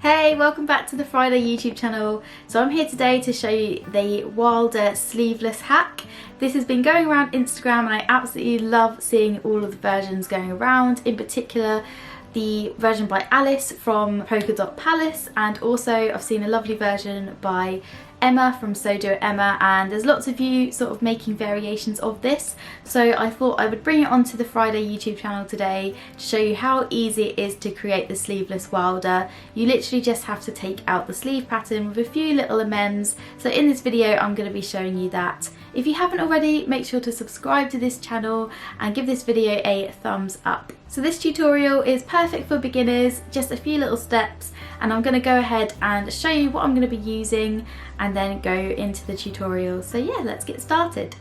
Hey, welcome back to the Friday YouTube channel. So I'm here today to show you the Wilder sleeveless hack. This has been going around Instagram and I absolutely love seeing all of the versions going around, in particular the version by Alice from Polka Dot Palace, and also I've seen a lovely version by Emma from So Do It Emma, and there's lots of you sort of making variations of this, so I thought I would bring it onto the Friday YouTube channel today to show you how easy it is to create the sleeveless Wilder. You literally just have to take out the sleeve pattern with a few little amends, so in this video I'm going to be showing you that. If you haven't already, make sure to subscribe to this channel and give this video a thumbs up. So this tutorial is perfect for beginners, just a few little steps, and I'm going to go ahead and show you what I'm going to be using and then go into the tutorial. So yeah, let's get started.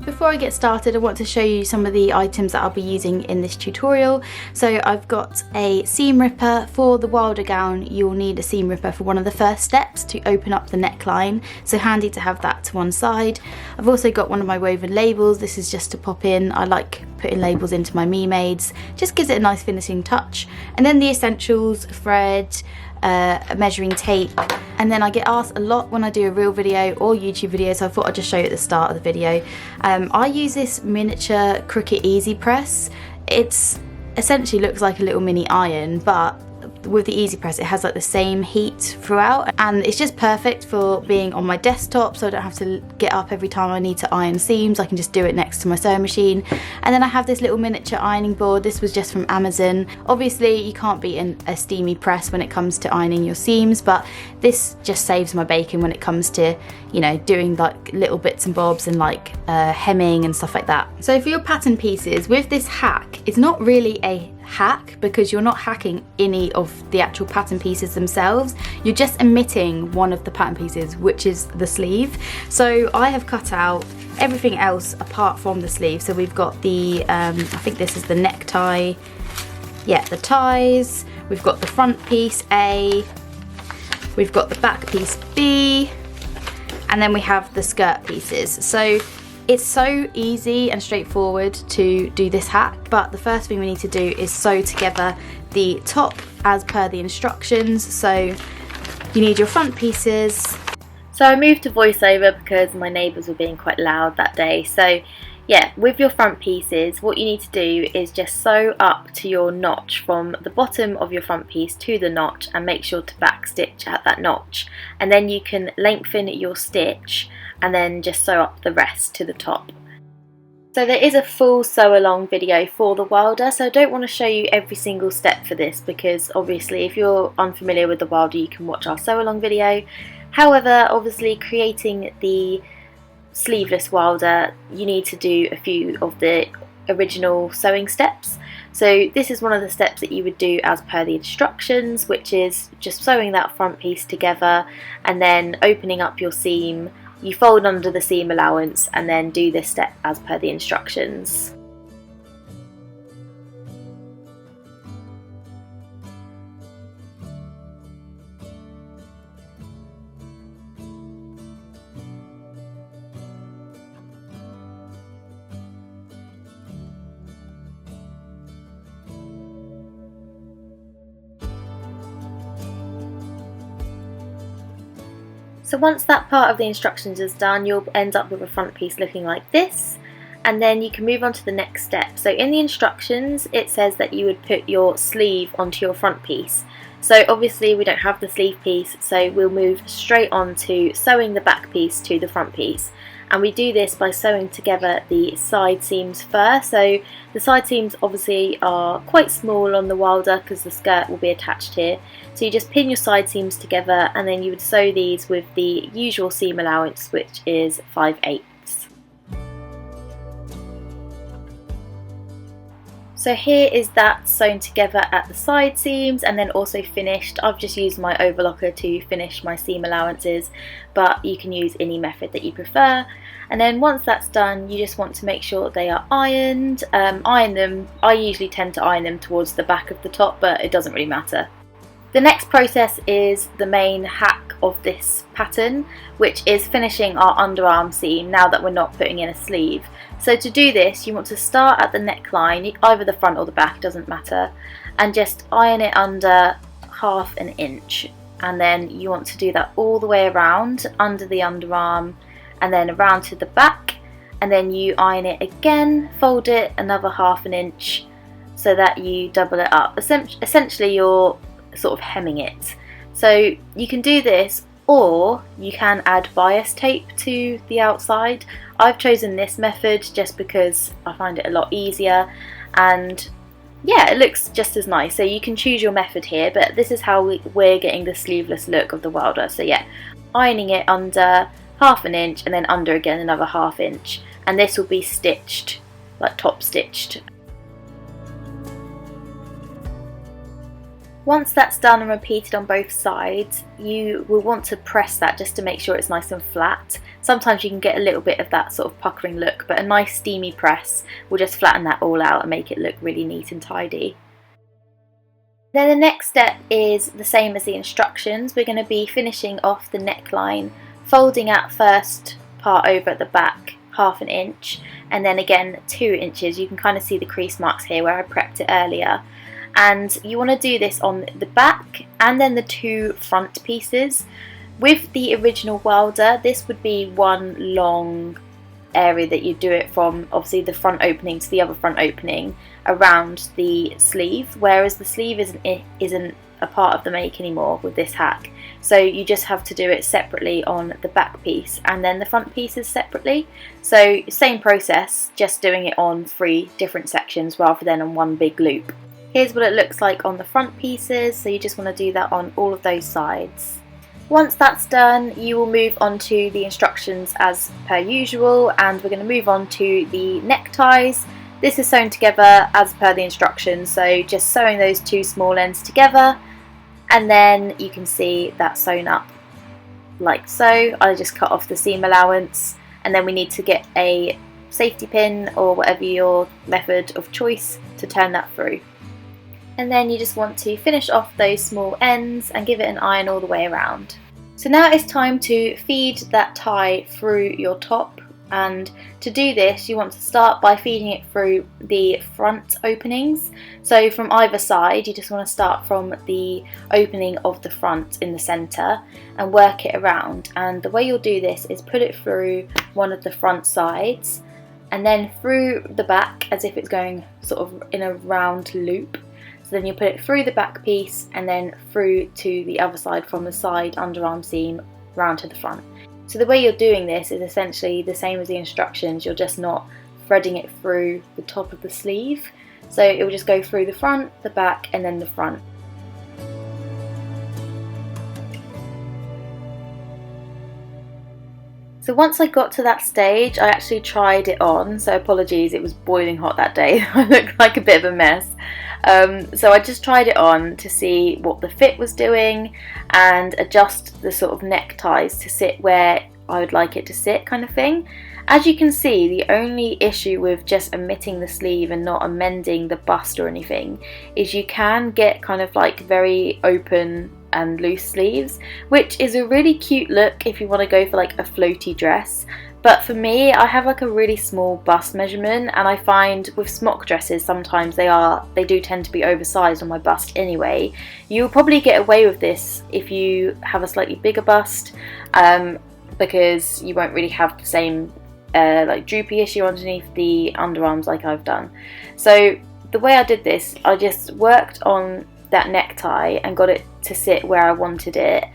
Before I get started, I want to show you some of the items that I'll be using in this tutorial. So I've got a seam ripper. For the Wilder gown, you'll need a seam ripper for one of the first steps to open up the neckline, so handy to have that to one side. I've also got one of my woven labels. This is just to pop in. I like putting labels into my me-mades, just gives it a nice finishing touch. And then the essentials: thread, a measuring tape, and then I get asked a lot when I do a reel video or YouTube video, so I thought I'd just show you at the start of the video. I use this miniature Cricut Easy Press. It's essentially looks like a little mini iron, but with the Easy Press it has like the same heat throughout, and it's just perfect for being on my desktop, so I don't have to get up every time I need to iron seams. I can just do it next to my sewing machine. And then I have this little miniature ironing board. This was just from Amazon. Obviously you can't beat a steamy press when it comes to ironing your seams, but this just saves my bacon when it comes to, you know, doing like little bits and bobs and like hemming and stuff like that. So for your pattern pieces, with this hack, it's not really a hack because you're not hacking any of the actual pattern pieces themselves. You're just omitting one of the pattern pieces, which is the sleeve. So I have cut out everything else apart from the sleeve. So we've got the I think this is the necktie, yeah, the ties, we've got the front piece A, we've got the back piece B, and then we have the skirt pieces. So it's so easy and straightforward to do this hack, but the first thing we need to do is sew together the top as per the instructions. So you need your front pieces. So I moved to voiceover because my neighbours were being quite loud that day. So yeah, with your front pieces, what you need to do is just sew up to your notch from the bottom of your front piece to the notch, and make sure to back stitch at that notch, and then you can lengthen your stitch and then just sew up the rest to the top. So there is a full sew along video for the Wilder, so I don't want to show you every single step for this because obviously if you're unfamiliar with the Wilder you can watch our sew along video. However, obviously creating the sleeveless Wilder you need to do a few of the original sewing steps. So this is one of the steps that you would do as per the instructions, which is just sewing that front piece together and then opening up your seam. You fold under the seam allowance and then do this step as per the instructions. So once that part of the instructions is done, you'll end up with a front piece looking like this, and then you can move on to the next step. So in the instructions it says that you would put your sleeve onto your front piece. So obviously we don't have the sleeve piece, so we'll move straight on to sewing the back piece to the front piece. And we do this by sewing together the side seams first. So the side seams obviously are quite small on the Wilder because the skirt will be attached here. So you just pin your side seams together and then you would sew these with the usual seam allowance, which is 5/8. So here is that sewn together at the side seams and then also finished. I've just used my overlocker to finish my seam allowances, but you can use any method that you prefer. And then once that's done, you just want to make sure they are ironed. Iron them. I usually tend to iron them towards the back of the top, but it doesn't really matter. The next process is the main hack of this pattern, which is finishing our underarm seam now that we're not putting in a sleeve. So to do this, you want to start at the neckline, either the front or the back, doesn't matter, and just iron it under 1/2 inch. And then you want to do that all the way around under the underarm and then around to the back, and then you iron it again, fold it another 1/2 inch so that you double it up. Essentially you're sort of hemming it. So you can do this, or you can add bias tape to the outside. I've chosen this method just because I find it a lot easier, and yeah, it looks just as nice. So you can choose your method here, but this is how we're getting the sleeveless look of the Wilder. So yeah, ironing it under 1/2 inch and then under again another 1/2 inch, and this will be stitched, like top stitched. Once that's done and repeated on both sides, you will want to press that just to make sure it's nice and flat. Sometimes you can get a little bit of that sort of puckering look, but a nice steamy press will just flatten that all out and make it look really neat and tidy. Then the next step is the same as the instructions. We're going to be finishing off the neckline, folding out first part over at the back 1/2 inch, and then again 2 inches. You can kind of see the crease marks here where I prepped it earlier. And you want to do this on the back and then the 2 front pieces. With the original Wilder, this would be one long area that you do it from, obviously the front opening to the other front opening around the sleeve, whereas the sleeve isn't a part of the make anymore with this hack. So you just have to do it separately on the back piece and then the front pieces separately. So same process, just doing it on 3 different sections rather than on one big loop. Here's what it looks like on the front pieces, so you just want to do that on all of those sides. Once that's done, you will move on to the instructions as per usual, and we're going to move on to the neckties. This is sewn together as per the instructions, so just sewing those 2 small ends together, and then you can see that sewn up like so. I just cut off the seam allowance, and then we need to get a safety pin or whatever your method of choice to turn that through. And then you just want to finish off those small ends and give it an iron all the way around. So now it's time to feed that tie through your top, and to do this you want to start by feeding it through the front openings. So from either side you just want to start from the opening of the front in the centre and work it around, and the way you'll do this is put it through one of the front sides and then through the back as if it's going sort of in a round loop. So then you put it through the back piece and then through to the other side from the side underarm seam round to the front. So the way you're doing this is essentially the same as the instructions, you're just not threading it through the top of the sleeve. So it will just go through the front, the back and then the front. So once I got to that stage, I actually tried it on, so apologies, it was boiling hot that day. I looked like a bit of a mess. So I just tried it on to see what the fit was doing and adjust the sort of neckties to sit where I would like it to sit, kind of thing. As you can see, the only issue with just omitting the sleeve and not amending the bust or anything is you can get kind of like very open and loose sleeves, which is a really cute look if you want to go for like a floaty dress. But for me, I have like a really small bust measurement, and I find with smock dresses sometimes they do tend to be oversized on my bust anyway. You'll probably get away with this if you have a slightly bigger bust, because you won't really have the same like droopy issue underneath the underarms like I've done. So the way I did this, I just worked on that necktie and got it to sit where I wanted it,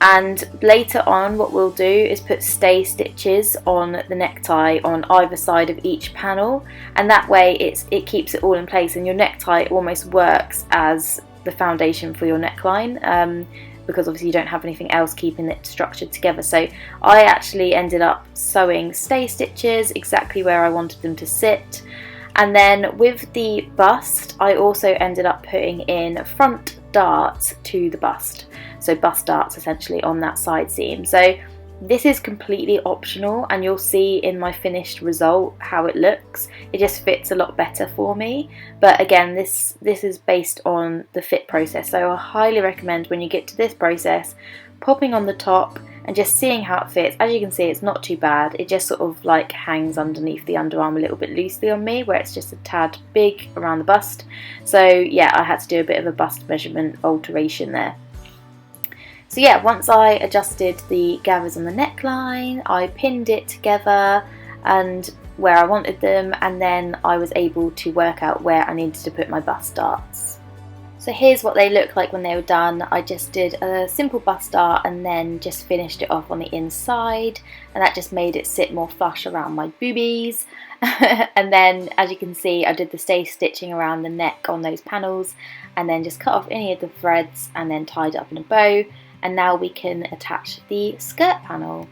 and later on what we'll do is put stay stitches on the necktie on either side of each panel, and that way it keeps it all in place, and your necktie almost works as the foundation for your neckline, because obviously you don't have anything else keeping it structured together. So I actually ended up sewing stay stitches exactly where I wanted them to sit. And then with the bust, I also ended up putting in front darts to the bust. So bust darts essentially on that side seam. So This is completely optional, and you'll see in my finished result how it looks. It just fits a lot better for me, but again, this is based on the fit process, so I highly recommend when you get to this process popping on the top and just seeing how it fits. As you can see, it's not too bad. It just sort of like hangs underneath the underarm a little bit loosely on me, where it's just a tad big around the bust. So yeah, I had to do a bit of a bust measurement alteration there. So yeah, once I adjusted the gathers on the neckline, I pinned it together and where I wanted them, and then I was able to work out where I needed to put my bust darts. So here's what they look like when they were done. I just did a simple bust dart and then just finished it off on the inside, and that just made it sit more flush around my boobies. And then, as you can see, I did the stay stitching around the neck on those panels, and then just cut off any of the threads and then tied it up in a bow. And now we can attach the skirt panel.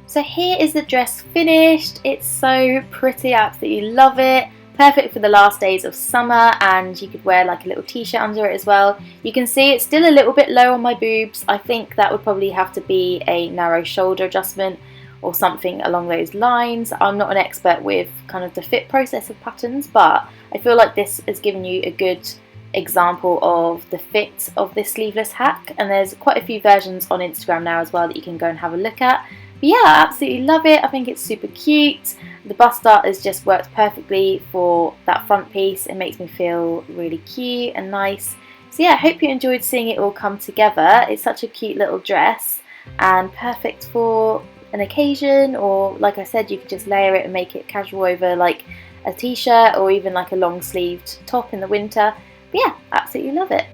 So here is the dress finished. It's so pretty, I absolutely love it. Perfect for the last days of summer, and you could wear like a little t-shirt under it as well. You can see it's still a little bit low on my boobs. I think that would probably have to be a narrow shoulder adjustment or something along those lines. I'm not an expert with kind of the fit process of patterns, but I feel like this has given you a good example of the fit of this sleeveless hack, and there's quite a few versions on Instagram now as well that you can go and have a look at. But yeah, I absolutely love it. I think it's super cute. The bust dart has just worked perfectly for that front piece. It makes me feel really cute and nice. So yeah, I hope you enjoyed seeing it all come together. It's such a cute little dress and perfect for an occasion, or like I said, you could just layer it and make it casual over like a t-shirt or even like a long sleeved top in the winter. But yeah, absolutely love it.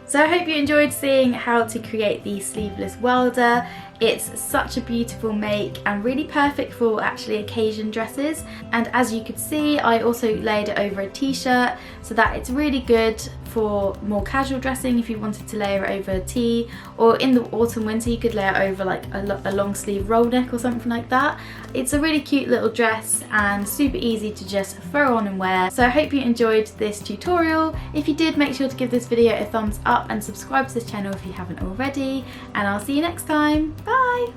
So I hope you enjoyed seeing how to create the sleeveless welder. It's such a beautiful make and really perfect for actually occasion dresses. And as you could see, I also layered it over a t-shirt so that it's really good for more casual dressing if you wanted to layer it over a tee, or in the autumn winter you could layer it over like a long sleeve roll neck or something like that. It's a really cute little dress and super easy to just throw on and wear. So I hope you enjoyed this tutorial. If you did, make sure to give this video a thumbs up and subscribe to this channel if you haven't already, and I'll see you next time. Bye!